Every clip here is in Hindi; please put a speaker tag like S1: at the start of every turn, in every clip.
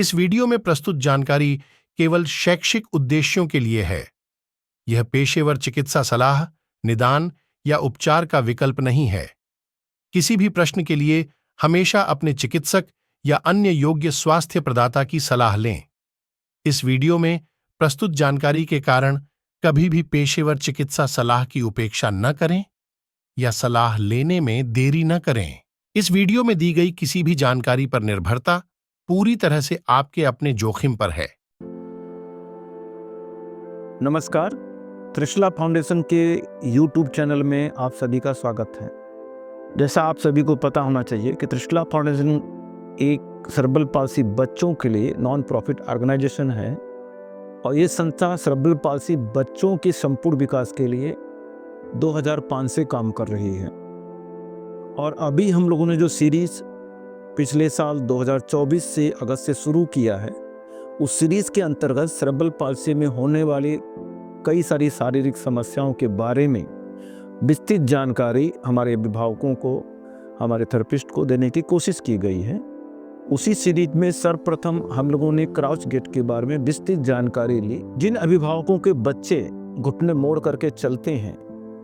S1: इस वीडियो में प्रस्तुत जानकारी केवल शैक्षिक उद्देश्यों के लिए है। यह पेशेवर चिकित्सा सलाह, निदान या उपचार का विकल्प नहीं है। किसी भी प्रश्न के लिए हमेशा अपने चिकित्सक या अन्य योग्य स्वास्थ्य प्रदाता की सलाह लें। इस वीडियो में प्रस्तुत जानकारी के कारण कभी भी पेशेवर चिकित्सा सलाह की उपेक्षा न करें या सलाह लेने में देरी न करें। इस वीडियो में दी गई किसी भी जानकारी पर निर्भरता पूरी तरह से आपके अपने जोखिम पर है।
S2: नमस्कार, त्रिशला फाउंडेशन के YouTube चैनल में आप सभी का स्वागत है। जैसा आप सभी को पता होना चाहिए कि त्रिशला फाउंडेशन एक सेरेब्रल पाल्सी बच्चों के लिए नॉन प्रॉफिट ऑर्गेनाइजेशन है और ये संस्था सेरेब्रल पाल्सी बच्चों के संपूर्ण विकास के लिए 2005 से काम कर रही है। और अभी हम लोगों ने जो सीरीज़ पिछले साल 2024 से अगस्त से शुरू किया है, उस सीरीज़ के अंतर्गत सेरेब्रल पाल्सी में होने वाली कई सारी शारीरिक समस्याओं के बारे में विस्तृत जानकारी हमारे अभिभावकों को, हमारे थेरेपिस्ट को देने की कोशिश की गई है। उसी सीरीज में सर्वप्रथम हम लोगों ने क्राउच गेट के बारे में विस्तृत जानकारी ली। जिन अभिभावकों के बच्चे घुटने मोड़ करके चलते हैं,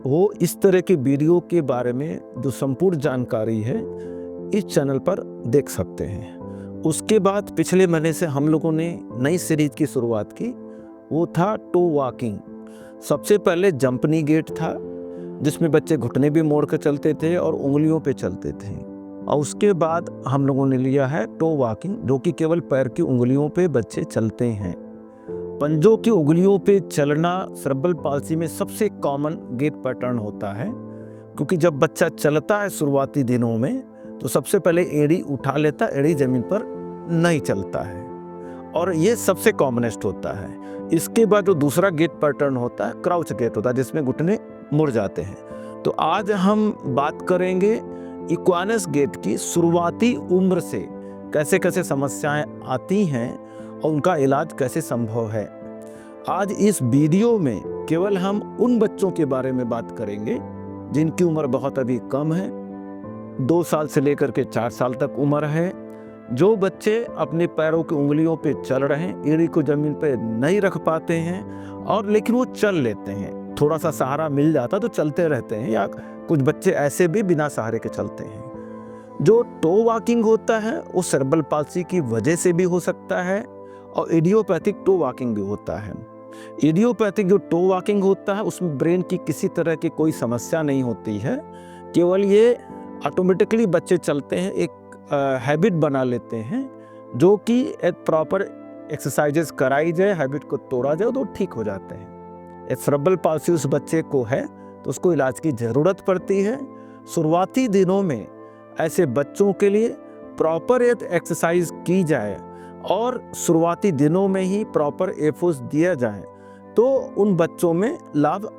S2: वो इस तरह के वीडियो के बारे में जो संपूर्ण जानकारी है इस चैनल पर देख सकते हैं। उसके बाद पिछले महीने से हम लोगों ने नई सीरीज की शुरुआत की, वो था टो वॉकिंग। सबसे पहले जंपनी गेट था जिसमें बच्चे घुटने भी मोड़ कर चलते थे और उंगलियों पे चलते थे, और उसके बाद हम लोगों ने लिया है टो वॉकिंग, जो कि केवल पैर की उंगलियों पे बच्चे चलते हैं। पंजों की उंगलियों पे चलना सेरेब्रल पाल्सी में सबसे कॉमन गेट पैटर्न होता है, क्योंकि जब बच्चा चलता है शुरुआती दिनों में तो सबसे पहले एड़ी उठा लेता, एड़ी जमीन पर नहीं चलता है, और ये सबसे कॉमनेस्ट होता है। इसके बाद जो दूसरा गेट पैटर्न होता है क्राउच गेट होता है, जिसमें घुटने मुड़ जाते हैं। तो आज हम बात करेंगे इक्वानस गेट की शुरुआती उम्र से कैसे कैसे समस्याएं आती हैं और उनका इलाज कैसे संभव है। आज इस वीडियो में केवल हम उन बच्चों के बारे में बात करेंगे जिनकी उम्र बहुत अभी कम है, 2 साल से लेकर के 4 साल तक उम्र है, जो बच्चे अपने पैरों की उंगलियों पे चल रहे हैं, एड़ी को जमीन पे नहीं रख पाते हैं, और लेकिन वो चल लेते हैं, थोड़ा सा सहारा मिल जाता तो चलते रहते हैं, या कुछ बच्चे ऐसे भी बिना सहारे के चलते हैं। जो टो वॉकिंग होता है वो सेरेब्रल पाल्सी की वजह से भी हो सकता है, और इडियोपैथिक टो वॉकिंग भी होता है। इडियोपैथिक जो टो वॉकिंग होता है उसमें ब्रेन की किसी तरह की कोई समस्या नहीं होती है, केवल ये ऑटोमेटिकली बच्चे चलते हैं, एक हैबिट बना लेते हैं, जो कि एक प्रॉपर एक्सरसाइजेस कराई जाए, हैबिट को तोड़ा जाए तो ठीक हो जाते हैं। एक सेरेब्रल पाल्सी उस बच्चे को है तो उसको इलाज की ज़रूरत पड़ती है। शुरुआती दिनों में ऐसे बच्चों के लिए प्रॉपर एक्सरसाइज की जाए और शुरुआती दिनों में ही प्रॉपर एफोस दिया जाए तो उन बच्चों में लाभ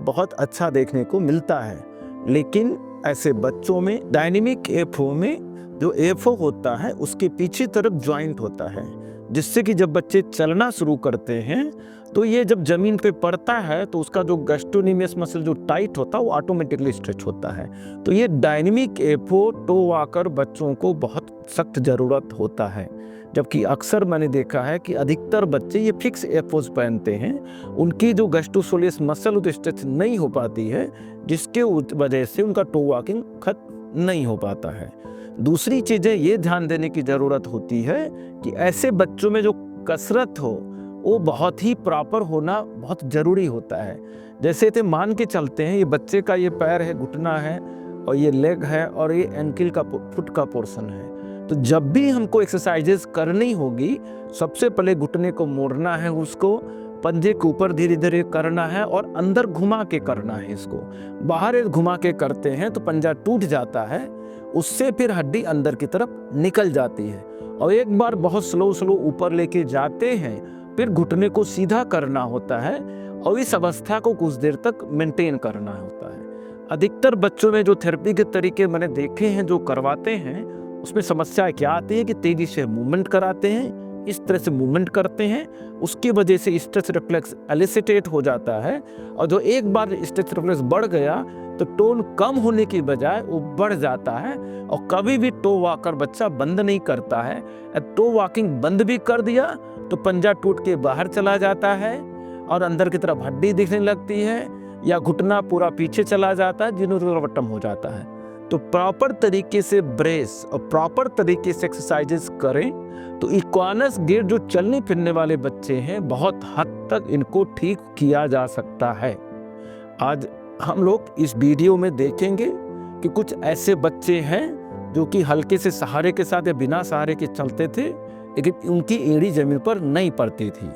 S2: बहुत अच्छा देखने को मिलता है। लेकिन ऐसे बच्चों में डायनेमिक एफओ में जो एफओ होता है उसके पीछे तरफ ज्वाइंट होता है, जिससे कि जब बच्चे चलना शुरू करते हैं तो ये जब जमीन पे पड़ता है तो उसका जो गैस्ट्रोनिमियस मसल जो टाइट होता है वो ऑटोमेटिकली स्ट्रेच होता है। तो ये डायनेमिक एफओ टो वॉकर बच्चों को बहुत सख्त ज़रूरत होता है, जबकि अक्सर मैंने देखा है कि अधिकतर बच्चे ये फिक्स एफओस पहनते हैं, उनकी जो गैस्ट्रोसोलियस मसल स्ट्रेच नहीं हो पाती है, जिसके वजह से उनका टो वॉकिंग खत्म नहीं हो पाता है। दूसरी चीज़ें ये ध्यान देने की ज़रूरत होती है कि ऐसे बच्चों में जो कसरत हो वो बहुत ही प्रॉपर होना बहुत ज़रूरी होता है। जैसे थे मान के चलते हैं, ये बच्चे का ये पैर है, घुटना है, और ये लेग है, और ये एंकिल का फुट का पोर्शन है। तो जब भी हमको एक्सरसाइजेस करनी होगी, सबसे पहले घुटने को मोड़ना है, उसको पंजे के ऊपर धीरे धीरे करना है और अंदर घुमा के करना है। इसको बाहर घुमा के करते हैं तो पंजा टूट जाता है, उससे फिर हड्डी अंदर की तरफ निकल जाती है, और एक बार बहुत स्लो ऊपर लेके जाते हैं, फिर घुटने को सीधा करना होता है और इस अवस्था को कुछ देर तक मेंटेन करना होता है। अधिकतर बच्चों में जो थेरेपी के तरीके मैंने देखे हैं जो करवाते हैं, उसमें समस्या क्या आती है कि तेजी से मूवमेंट कराते हैं, इस तरह से मूवमेंट करते हैं, उसकी वजह से स्ट्रेस रिफ्लेक्स एलिसिटेट हो जाता है। और जो एक बार स्ट्रेस रिफ्लेक्स बढ़ गया तो टोन कम होने की बजाय वो बढ़ जाता है। और कभी भी टो वॉकर बच्चा बंद नहीं करता है। टो वॉकिंग बंद भी कर दिया तो पंजा टूट के बाहर चला जाता है और अंदर की तरफ हड्डी दिखने लगती है, या घुटना पूरा पीछे चला जाता है, जिनोरवटम हो जाता है। तो प्रॉपर तरीके से ब्रेस और प्रॉपर तरीके से एक्सरसाइजेस करें तो इक्वानस गेट जो चलने फिरने वाले बच्चे हैं, बहुत हद तक इनको ठीक किया जा सकता है। आज हम लोग इस वीडियो में देखेंगे कि कुछ ऐसे बच्चे हैं जो कि हल्के से सहारे के साथ या बिना सहारे के चलते थे, लेकिन उनकी एड़ी जमीन पर नहीं पड़ती थी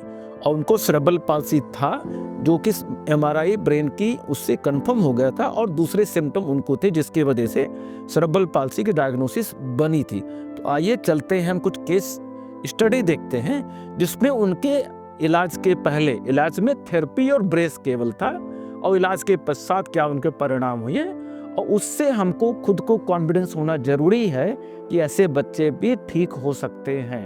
S2: और उनको सेरेब्रल पाल्सी था, जो कि एमआरआई ब्रेन की उससे कंफर्म हो गया था और दूसरे सिम्टम उनको थे जिसकी वजह से सेरेब्रल पाल्सी की डायग्नोसिस बनी थी। तो आइए चलते हैं, हम कुछ केस स्टडी देखते हैं जिसमें उनके इलाज के पहले इलाज में थेरेपी और ब्रेस केवल था, और इलाज के पश्चात क्या उनके परिणाम हुए, और उससे हमको खुद को कॉन्फिडेंस होना जरूरी है कि ऐसे बच्चे भी ठीक हो सकते हैं।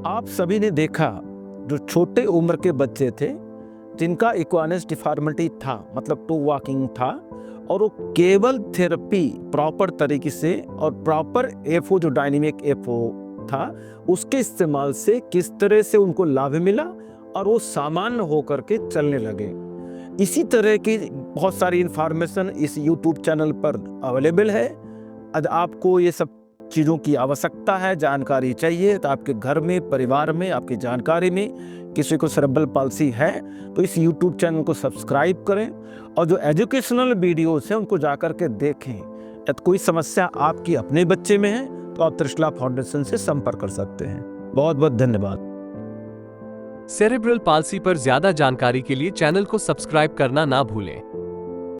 S2: आप सभी ने देखा जो छोटे उम्र के बच्चे थे जिनका इक्वानस डिफॉर्मिटी था, मतलब टू वॉकिंग था, और वो केवल थेरेपी प्रॉपर तरीके से और प्रॉपर एफओ जो डायनेमिक एफओ था उसके इस्तेमाल से किस तरह से उनको लाभ मिला और वो सामान्य होकर के चलने लगे। इसी तरह की बहुत सारी इंफॉर्मेशन इस यूट्यूब चैनल पर अवेलेबल है। यदि आपको ये सब चीज़ों की आवश्यकता है, जानकारी चाहिए, तो आपके घर में, परिवार में, आपकी जानकारी में किसी को सेरेब्रल पाल्सी है तो इस यूट्यूब चैनल को सब्सक्राइब करें और जो एजुकेशनल वीडियोस हैं उनको जाकर के देखें। यदि कोई समस्या आपकी अपने बच्चे में है तो आप त्रिशला फाउंडेशन से संपर्क कर सकते हैं। बहुत बहुत धन्यवाद।
S3: सेरेब्रल पाल्सी पर ज्यादा जानकारी के लिए चैनल को सब्सक्राइब करना ना भूलें।